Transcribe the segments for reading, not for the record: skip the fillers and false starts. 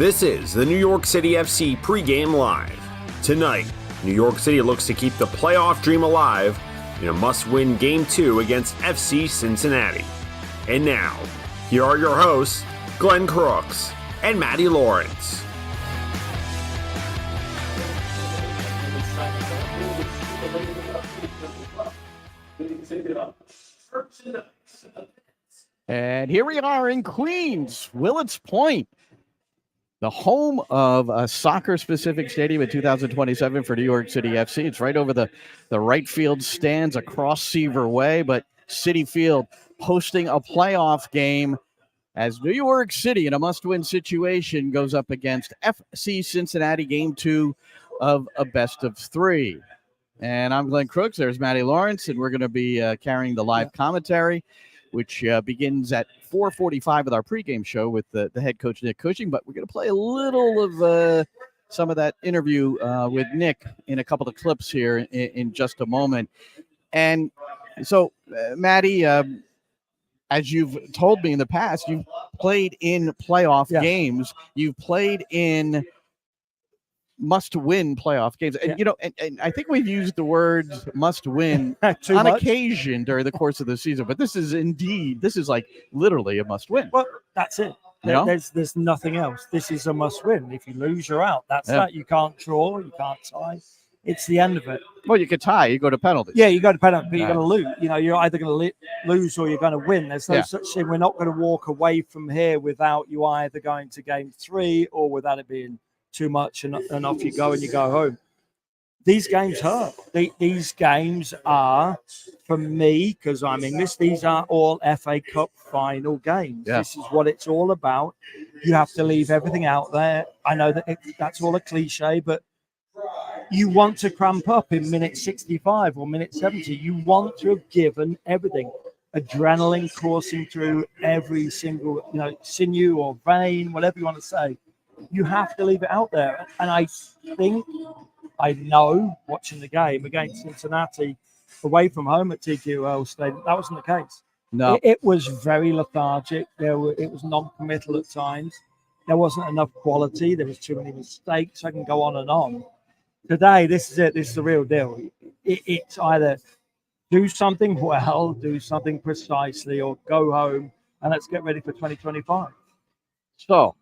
This is the New York City FC Pregame Live. Tonight, New York City looks to keep the playoff dream alive in a must-win Game 2 against FC Cincinnati. And now, here are your hosts, Glenn Crooks and Matty Lawrence. And here we are in Queens, Willets Point, the home of a soccer-specific stadium in 2027 for New York City FC. It's right over the right field stands across Seaver Way, but Citi Field hosting a playoff game as New York City, in a must-win situation, goes up against FC Cincinnati, Game 2 of a best-of-3. And I'm Glenn Crooks. There's Matty Lawrence, and we're going to be carrying the live commentary, which begins at 4:45 with our pregame show with the head coach, Nick Cushing. But we're going to play a little of some of that interview with Nick in a couple of clips here in just a moment. And so, Matty, as you've told me in the past, you've played in playoff games. You've played in must-win playoff games. And, and I think we've used the words must-win on occasion during the course of the season. But this is like literally a must-win. Well, that's it. There's nothing else. This is a must-win. If you lose, you're out. That's that. You can't draw. You can't tie. It's the end of it. Well, you could tie. You go to penalties. Yeah, you go to penalties, but you're going to lose. You're either going to lose or you're going to win. There's no such thing. We're not going to walk away from here without you either going to Game 3 or without it being too much and off you go and you go home. These games hurt. These games are, for me, because I'm English, these are all FA Cup final games. Yeah. This is what it's all about. You have to leave everything out there. I know that that's all a cliche, but you want to cramp up in minute 65 or minute 70. You want to have given everything. Adrenaline coursing through every single sinew or vein, whatever you want to say. You have to leave it out there. And I know, watching the game against Cincinnati away from home at TQL Stadium, that wasn't the case. No. It was very lethargic. It was non-committal at times. There wasn't enough quality. There was too many mistakes. I can go on and on. Today, this is it. This is the real deal. It's either do something well, do something precisely, or go home and let's get ready for 2025. So,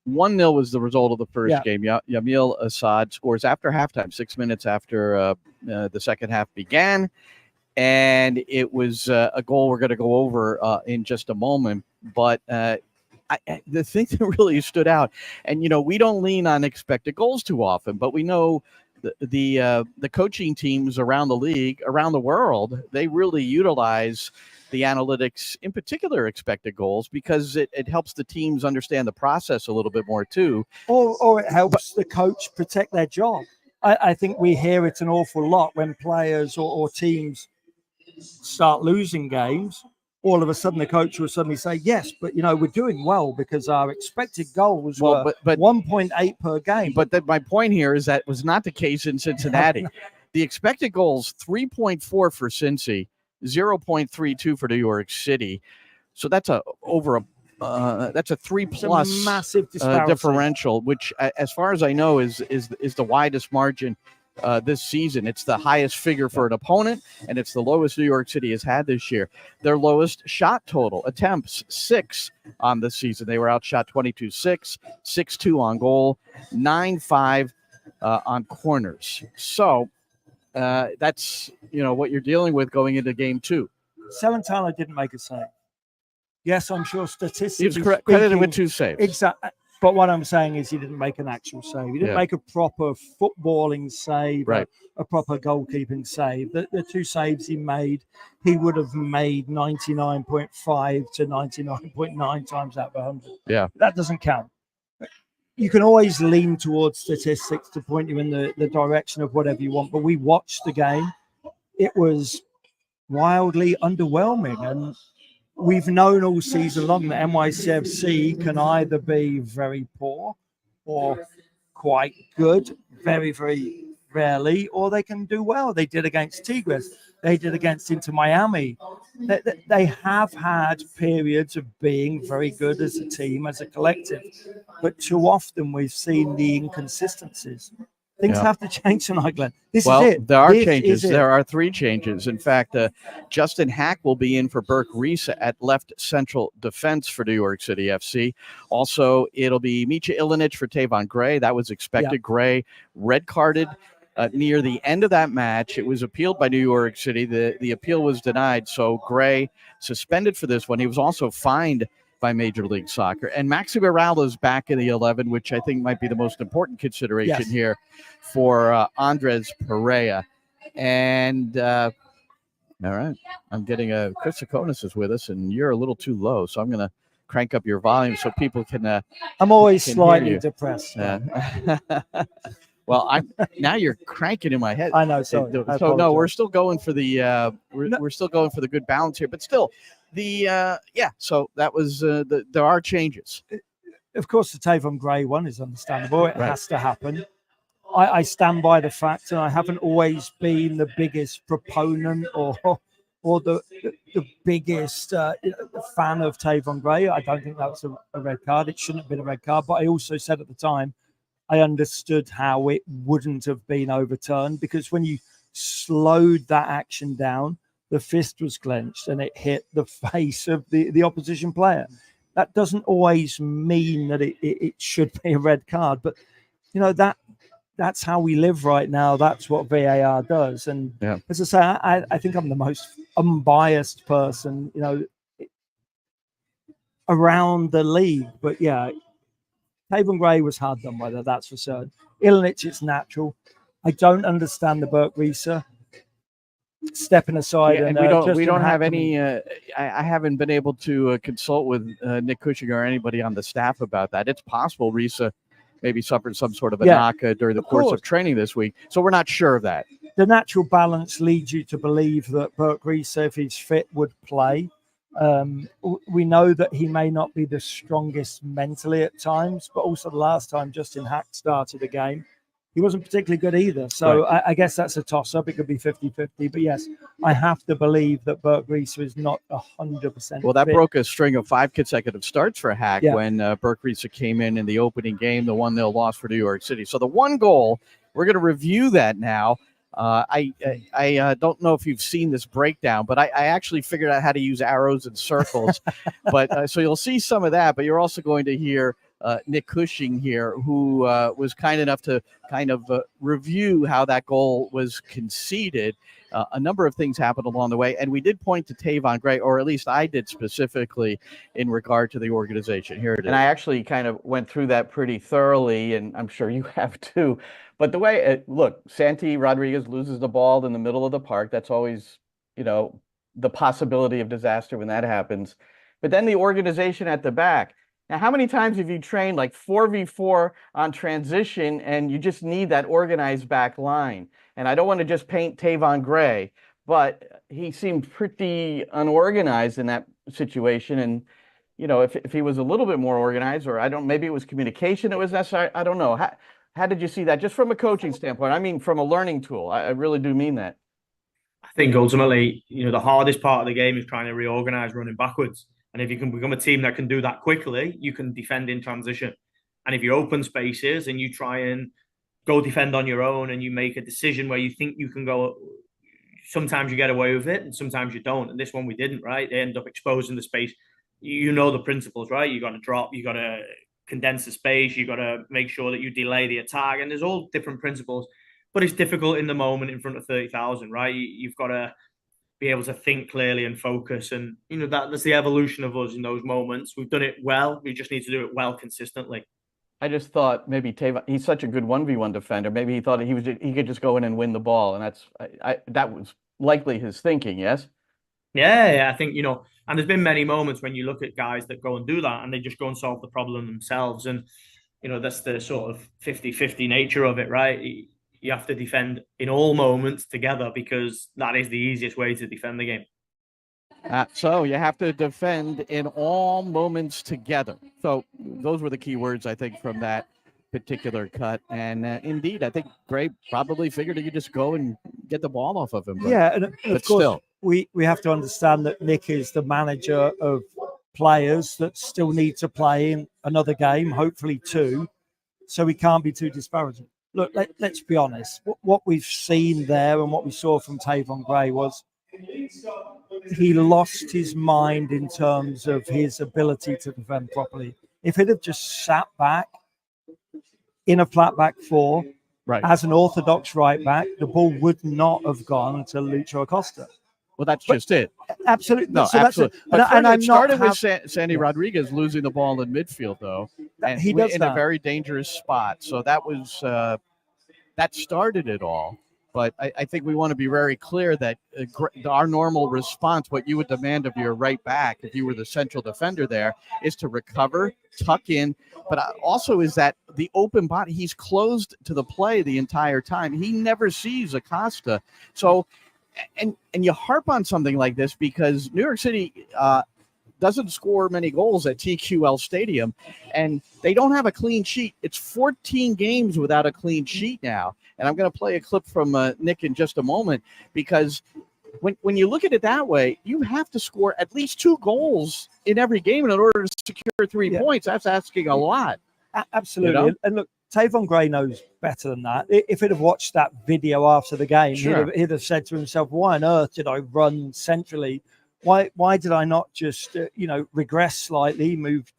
1-0 was the result of the first game. Yamil Assad scores after halftime, 6 minutes after the second half began. And it was a goal we're going to go over in just a moment. But the thing that really stood out, and, we don't lean on expected goals too often, but we know the coaching teams around the league, around the world, they really utilize the analytics, in particular expected goals, because it helps the teams understand the process a little bit more too. Or it helps the coach protect their job. I think we hear it an awful lot when players or teams start losing games. All of a sudden the coach will suddenly say, yes, but we're doing well because our expected goals were 1.8 per game. But my point here is that was not the case in Cincinnati. The expected goals, 3.4 for Cincy, 0.32 for New York City. So that's a 3+ massive differential, which, as far as I know, is the widest margin this season. It's the highest figure for an opponent, and it's the lowest New York City has had this year. Their lowest shot total, attempts, 6 on the season. They were outshot 22-6, 6-2 on goal, 9-5 on corners. So that's what you're dealing with going into Game 2. Salentano didn't make a save. Yes, I'm sure statistically he was credited with 2 saves. Exactly. But what I'm saying is he didn't make an actual save. He didn't make a proper footballing save, right. a proper goalkeeping save. The 2 saves he made, he would have made 99.5 to 99.9 times out of 100. Yeah. That doesn't count. You can always lean towards statistics to point you in the direction of whatever you want. But we watched the game. It was wildly underwhelming. And we've known all season long that NYCFC can either be very poor or quite good, very, very rarely, or they can do well. They did against Tigres. They did against Inter Miami. They have had periods of being very good as a team, as a collective, but too often we've seen the inconsistencies. Things have to change tonight, Glenn. This is it. There are This changes. is it. There are 3 changes. In fact, Justin Hack will be in for Burke Reese at left central defense for New York City FC. Also, it'll be Micha Ilinic for Tavon Gray. That was expected. Yeah. Gray red carded near the end of that match. It was appealed by New York City. The appeal was denied, so Gray suspended for this one. He was also fined by Major League Soccer. And Maxi Barral is back in the 11, which I think might be the most important consideration here for Andres Perea. And all right, I'm getting Chris Sakonis is with us, and you're a little too low, so I'm going to crank up your volume so people can I'm always can slightly hear you. depressed. Well, now you're cranking in my head. I know. Sorry. So no, we're still going for the we're still going for the good balance here, but still the So that was there are changes. Of course, the Tavon Gray one is understandable. It has to happen. I stand by the fact, and I haven't always been the biggest proponent or the biggest fan of Tavon Gray. I don't think that was a red card. It shouldn't have been a red card. But I also said at the time, I understood how it wouldn't have been overturned, because when you slowed that action down, the fist was clenched and it hit the face of the opposition player. That doesn't always mean that it should be a red card, but that's how we live right now. That's what VAR does. And as I say, I think I'm the most unbiased person, around the league. But yeah, Tavon Gray was hard done by that, that's for certain. Ilinic, it's natural. I don't understand the Burke Reese stepping aside. And we don't have any. I haven't been able to consult with Nick Cushing or anybody on the staff about that. It's possible Reese maybe suffered some sort of a knock during the course of training this week, so we're not sure of that. The natural balance leads you to believe that Burke Reese, if he's fit, would play. We know that he may not be the strongest mentally at times, but also the last time Justin Hack started a game, he wasn't particularly good either. So I guess that's a toss-up. It could be 50-50. But yes, I have to believe that Burke Reese is not 100%. Well, that broke a string of 5 consecutive starts for Hack when Burke Reese came in the opening game, the 1-0 loss for New York City. So the one goal, we're going to review that now. I don't know if you've seen this breakdown, but I actually figured out how to use arrows and circles. But so you'll see some of that, but you're also going to hear Nick Cushing here, who was kind enough to kind of review how that goal was conceded. A number of things happened along the way, and we did point to Tavon Gray, or at least I did specifically in regard to the organization. Here it is. And I actually kind of went through that pretty thoroughly, and I'm sure you have too. But the way, look, Santi Rodriguez loses the ball in the middle of the park. That's always, the possibility of disaster when that happens. But then the organization at the back. Now, how many times have you trained like 4v4 on transition and you just need that organized back line? And I don't want to just paint Tavon Gray, but he seemed pretty unorganized in that situation. And, if he was a little bit more organized, or maybe it was communication that was necessary. I don't know. How did you see that, just from a coaching standpoint? I mean, from a learning tool. I really do mean that. I think ultimately, the hardest part of the game is trying to reorganize running backwards. And if you can become a team that can do that quickly, you can defend in transition. And if you open spaces and you try and go defend on your own and you make a decision where you think you can go, sometimes you get away with it and sometimes you don't. And this one we didn't, right? They end up exposing the space. The principles, right? You got to drop, you got to condense the space, you got to make sure that you delay the attack. And there's all different principles, but it's difficult in the moment in front of 30,000, right? You've got to be able to think clearly and focus. And, that's the evolution of us in those moments. We've done it well. We just need to do it well consistently. I just thought maybe Tavon, he's such a good 1v1 defender. Maybe he thought he could just go in and win the ball. And that was likely his thinking, yes? Yeah, I think, and there's been many moments when you look at guys that go and do that and they just go and solve the problem themselves. And, that's the sort of 50-50 nature of it, right? You have to defend in all moments together because that is the easiest way to defend the game. So you have to defend in all moments together. So those were the key words, I think, from that. particular cut. And indeed, I think Gray probably figured he could just go and get the ball off of him. But, yeah, and of but course, still. we have to understand that Nick is the manager of players that still need to play in another game, hopefully 2. So we can't be too disparaging. Look, let's be honest. What we've seen there and what we saw from Tavon Gray was he lost his mind in terms of his ability to defend properly. If he'd have just sat back in a flat back 4, right, as an orthodox right back, the ball would not have gone to Lucho Acosta. Well, that's just it. Absolutely. No, so absolutely. That's But it. it started with Sandy Rodriguez losing the ball in midfield, though, and he does in that. a very dangerous spot. So that was that started it all. But I think we want to be very clear that our normal response, what you would demand of your right back if you were the central defender there, is to recover, tuck in, but also is that the open body. He's closed to the play the entire time. He never sees Acosta. So, and you harp on something like this because New York City doesn't score many goals at TQL Stadium, and they don't have a clean sheet. It's 14 games without a clean sheet now. And I'm going to play a clip from Nick in just a moment, because when you look at it that way, you have to score at least 2 goals in every game in order to secure 3 points. That's asking a lot. Absolutely. You know? And look, Tavon Gray knows better than that. If he'd have watched that video after the game, Sure. he'd have said to himself, why on earth did I run centrally? Why did I not just, regress slightly, move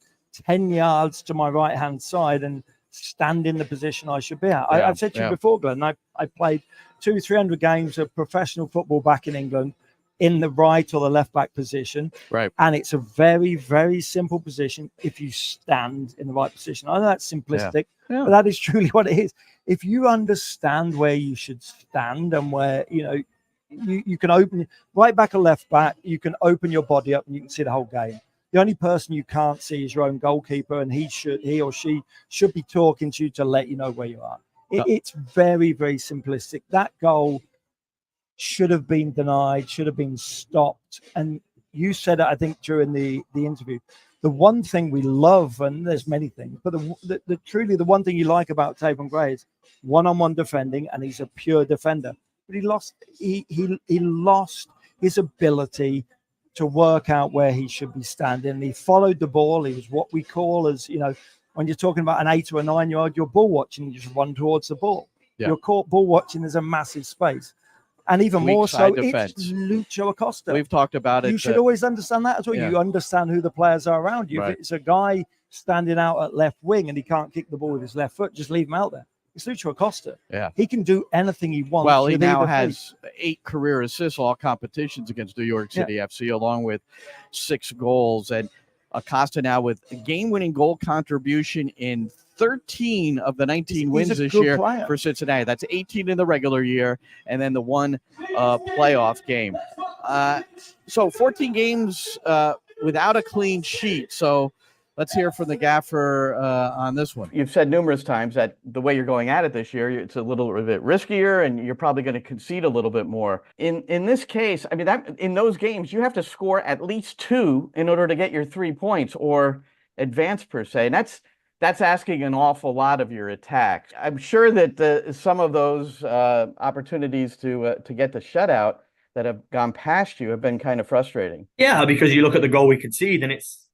10 yards to my right-hand side and stand in the position I should be at? Yeah, I've said to you before, Glenn, I played 200-300 games of professional football back in England in the right or the left-back position. Right. And it's a very, very simple position if you stand in the right position. I know that's simplistic, but that is truly what it is. If you understand where you should stand and where, you can open right back or left back, you can open your body up and you can see the whole game. The only person you can't see is your own goalkeeper, and he or she should be talking to you to let you know where you are. It's very, very simplistic. That goal should have been denied, should have been stopped. And you said it, I think, during the interview. The one thing we love, and there's many things, but truly the one thing you like about Tavon Gray is one-on-one defending, and he's a pure defender. But he lost his ability to work out where he should be standing. He followed the ball. He was what we call as, when you're talking about an 8 or a 9-year-old, you're ball watching, you just run towards the ball. Yeah. You're caught ball watching, there's a massive space. And even Weak more so, side defense. it's Lucho Acosta. We've talked about it. You should always understand that as well. Yeah. You understand who the players are around you. Right. If it's a guy standing out at left wing and he can't kick the ball with his left foot, just leave him out there. It's Lucho Acosta. Yeah. He can do anything he wants. Well, he with now either has 8 career assists, all competitions against New York City FC, along with 6 goals. And Acosta now with a game-winning goal contribution in 13 of the 19 wins this year for Cincinnati. That's 18 in the regular year, and then the 1 playoff game. So 14 games without a clean sheet. So let's hear from the gaffer on this one. You've said numerous times that the way you're going at it this year, it's a little bit riskier, and you're probably going to concede a little bit more. In this case, I mean, in those games, you have to score at least 2 in order to get your 3 points or advance per se. And that's asking an awful lot of your attack. I'm sure that some of those opportunities to get the shutout that have gone past you have been kind of frustrating. Yeah, because you look at the goal we concede, and it's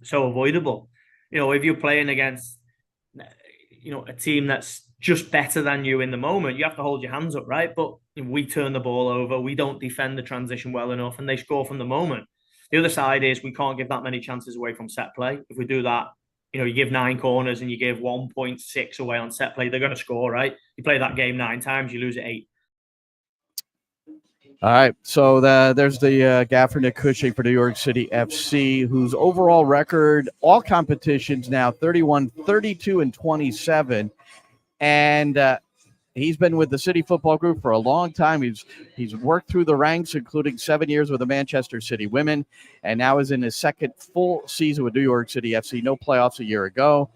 so avoidable. If you're playing against, a team that's just better than you in the moment, you have to hold your hands up, right? But we turn the ball over, we don't defend the transition well enough, and they score from the moment. The other side is we can't give that many chances away from set play. If we do that, you give 9 corners and you give 1.6 away on set play, they're going to score, right? You play that game 9 times, you lose it 8. All right, so there's the gaffer Nick Cushing for New York City FC, whose overall record, all competitions now, 31, 32, and 27. And he's been with the City Football Group for a long time. He's worked through the ranks, including 7 years with the Manchester City Women, and now is in his second full season with New York City FC. No playoffs a year ago.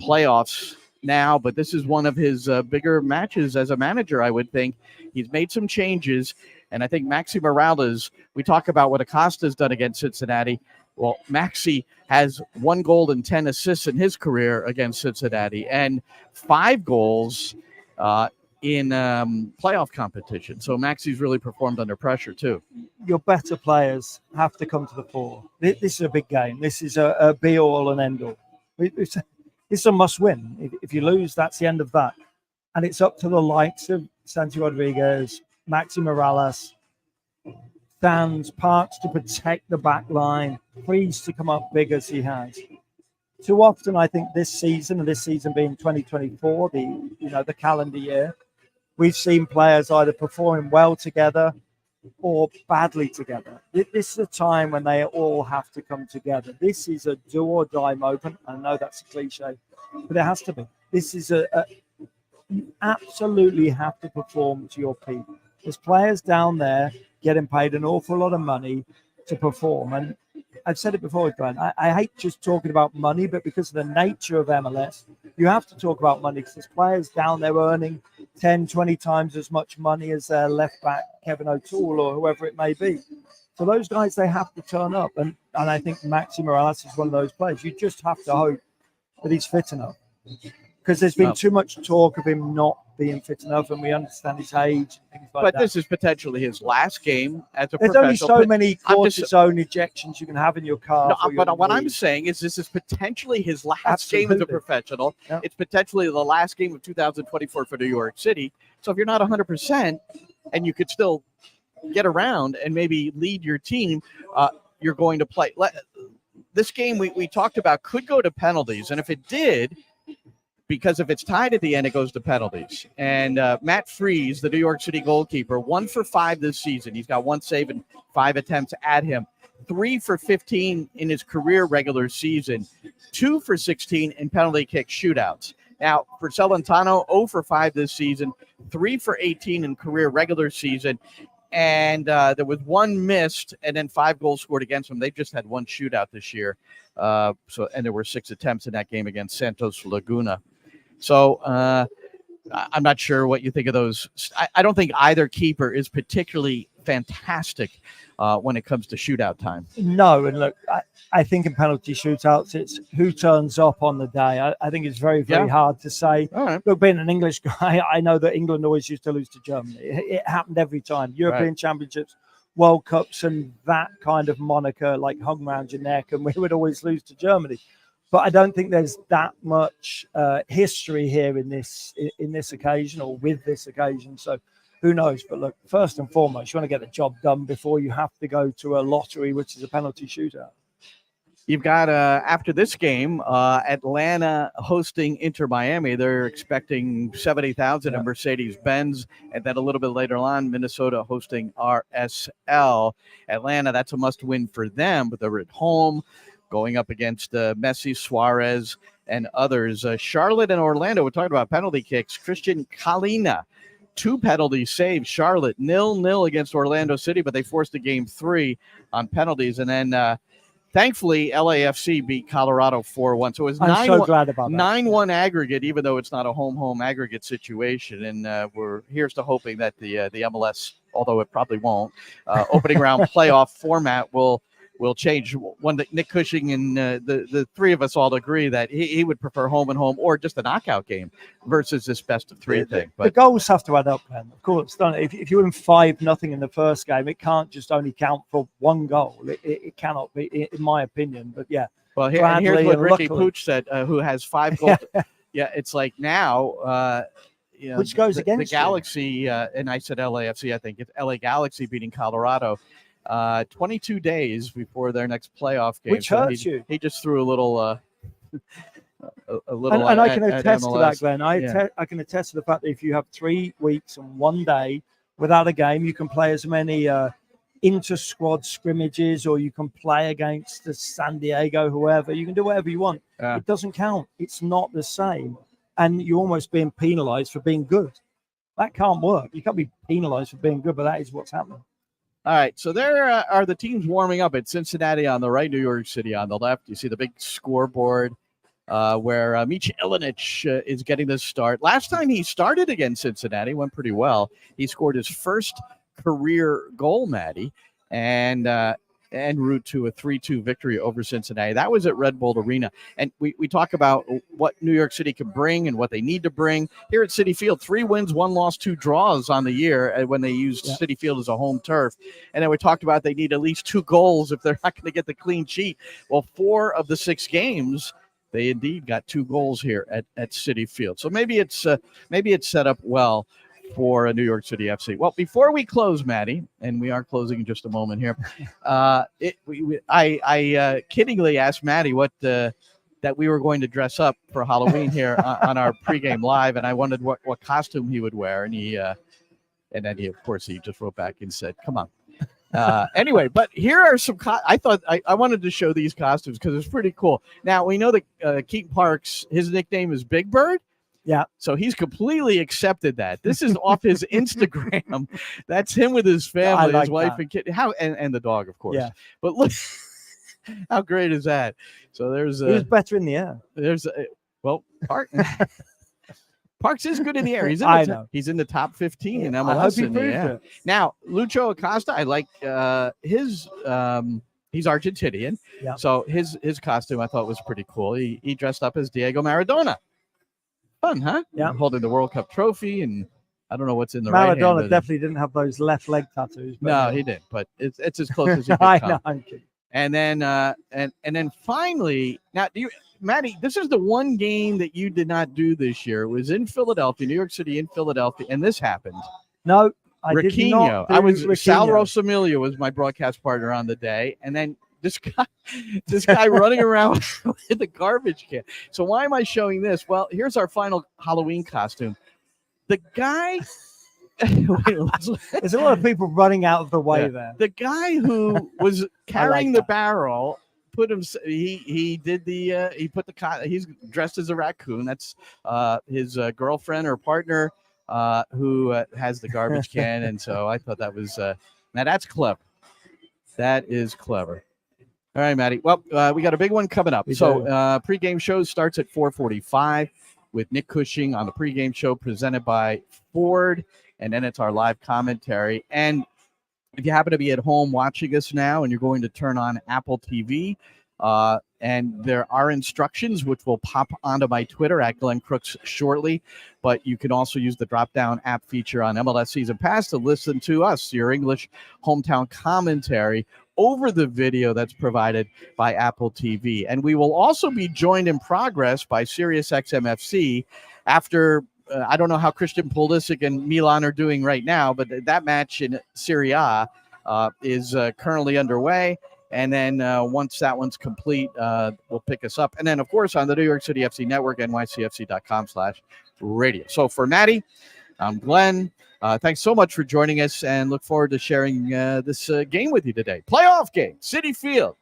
Playoffs now, but this is one of his bigger matches as a manager, I would think. He's made some changes. And I think Maxi Morales, we talk about what Acosta's done against Cincinnati. Well, Maxey has 1 goal and 10 assists in his career against Cincinnati, and 5 goals in playoff competition. So Maxey's really performed under pressure too. Your better players have to come to the fore. This is a big game. This is a be-all and end-all. It's a must-win. If you lose, that's the end of that. And it's up to the likes of Santi Rodriguez, Maxi Morales, stands, Parks to protect the back line, Freeze to come up big as he has. Too often, I think this season, and this season being 2024, the calendar year, we've seen players either performing well together or badly together. This is a time when they all have to come together. This is a do or die moment. I know that's a cliche, but it has to be. This is you absolutely have to perform to your peak. There's players down there getting paid an awful lot of money to perform. And I've said it before, Glenn, I hate just talking about money, but because of the nature of MLS, you have to talk about money because there's players down there earning 10, 20 times as much money as their left back, Kevin O'Toole, or whoever it may be. So those guys, they have to turn up. And I think Maxi Morales is one of those players. You just have to hope that he's fit enough. Because there's been too much talk of him not being fit enough, and we understand his age and things like that. But this is potentially his last game as a There's professional. only so many cortisone injections you can have in your car. No, but what I'm saying is this is potentially his last game as a professional. Yeah. It's potentially the last game of 2024 for New York City. So if you're not 100% and you could still get around and maybe lead your team, you're going to play. This game we talked about could go to penalties, and if it did, because if it's tied at the end, it goes to penalties. And Matt Freeze, the New York City goalkeeper, 1 for 5 this season. He's got 1 save and 5 attempts at him. 3 for 15 in his career regular season. 2 for 16 in penalty kick shootouts. Now, for Celentano, 0 for 5 this season. 3 for 18 in career regular season. And there was 1 missed and then 5 goals scored against him. They've just had 1 shootout this year. And there were 6 attempts in that game against Santos Laguna. So I'm not sure what you think of those. I don't think either keeper is particularly fantastic when it comes to shootout time. No, and look, I think in penalty shootouts, it's who turns up on the day. I think it's very, very hard to say. All right. Look, being an English guy, I know that England always used to lose to Germany. It happened every time. European Championships, World Cups, and that kind of moniker like hung around your neck, and we would always lose to Germany. But I don't think there's that much history here in this occasion or with this occasion. So who knows? But look, first and foremost, you want to get the job done before you have to go to a lottery, which is a penalty shootout. You've got, after this game, Atlanta hosting Inter Miami. They're expecting 70,000 at Mercedes-Benz. And then a little bit later on, Minnesota hosting RSL. Atlanta, that's a must-win for them, but they're at home, going up against Messi, Suarez, and others. Charlotte and Orlando, we're talking about penalty kicks. Christian Kalina, 2 penalties saved. Charlotte 0-0 against Orlando City, but they forced a game 3 on penalties. And then, thankfully, LAFC beat Colorado 4-1. So it was 9-1 aggregate, even though it's not a home aggregate situation. And here's to hoping that the MLS, although it probably won't, opening round playoff format will change. One that Nick Cushing and the 3 of us all agree that he would prefer home and home or just a knockout game versus this best of 3 thing. But the goals have to add up, then. Of course, don't it? If you win 5-0 in the first game, it can't just only count for 1 goal. It cannot be, in my opinion. But yeah. Well, here's what Ricky Pooch said, who has 5 goals. Yeah, it's like now. Which goes against the Galaxy, and I said LAFC. I think it's LA Galaxy beating Colorado. 22 days before their next playoff game. Which hurts you. He just threw a little. And I can attest to that, Glenn. I can attest to the fact that if you have 3 weeks and 1 day without a game, you can play as many inter-squad scrimmages, or you can play against the San Diego, whoever. You can do whatever you want. It doesn't count. It's not the same. And you're almost being penalized for being good. That can't work. You can't be penalized for being good, but that is what's happening. All right, so there are the teams warming up at Cincinnati on the right, New York City on the left. You see the big scoreboard where Michi Ilinic is getting this start. Last time he started against Cincinnati, went pretty well. He scored his first career goal, Matty, and en route to a 3-2 victory over Cincinnati. That was at Red Bull Arena. And we talk about what New York City can bring and what they need to bring. Here at Citi Field, 3 wins, 1 loss, 2 draws on the year when they used Citi Field as a home turf. And then we talked about they need at least 2 goals if they're not going to get the clean sheet. Well, 4 of the 6 games, they indeed got 2 goals here at Citi Field. So maybe it's set up well for a New York City FC. Well, before we close, Matty, and we are closing in just a moment here, I kiddingly asked Matty what that we were going to dress up for Halloween here on our pregame live, and I wondered what costume he would wear, and then he of course he just wrote back and said, "Come on." Anyway, but here are some. I thought I wanted to show these costumes because it's pretty cool. Now we know that Keaton Parks, his nickname is Big Bird. Yeah. So he's completely accepted that. This is off his Instagram. That's him with his family, his wife and kid. And the dog, of course. Yeah. But look, how great is that? So there's he was better in the air. Parks is good in the air. He's in the top 15 in MLS. I hope he proves it. Now, Lucho Acosta, I like his. He's Argentinian, so his costume I thought was pretty cool. He dressed up as Diego Maradona. Fun, huh? Yeah. Holding the World Cup trophy, and I don't know what's in the Maradona right hand. Maradona definitely didn't have those left leg tattoos. No, he didn't. But it's as close as you can I come. know. I'm kidding. And then and then finally, now Matty, this is the one game that you did not do this year. It was in Philadelphia, New York City, in Philadelphia, and this happened. No, I did not. Sal Rosamilia was my broadcast partner on the day, and then this guy running around with the garbage can. So why am I showing this? Well, here's our final Halloween costume. The guy there's a lot of people running out of the way there. The guy who was carrying the barrel put him. He did the. He put the. He's dressed as a raccoon. That's his girlfriend or partner who has the garbage can. And so I thought that was. Now that's clever. That is clever. All right, Matty. Well, we got a big one coming up. So pregame show starts at 4:45 with Nick Cushing on the pregame show presented by Ford. And then it's our live commentary. And if you happen to be at home watching us now and you're going to turn on Apple TV, and there are instructions which will pop onto my Twitter at Glenn Crooks shortly. But you can also use the drop-down app feature on MLS Season Pass to listen to us, your English hometown commentary, over the video that's provided by Apple TV. And we will also be joined in progress by SiriusXM FC after I don't know how Christian Pulisic and Milan are doing right now, but that match in Serie A is currently underway. And then once that one's complete, we'll pick us up. And then, of course, on the New York City FC Network, nycfc.com/radio. So for Matty, I'm Glenn. Thanks so much for joining us and look forward to sharing this game with you today. Playoff game, Citi Field.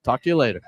Talk to you later.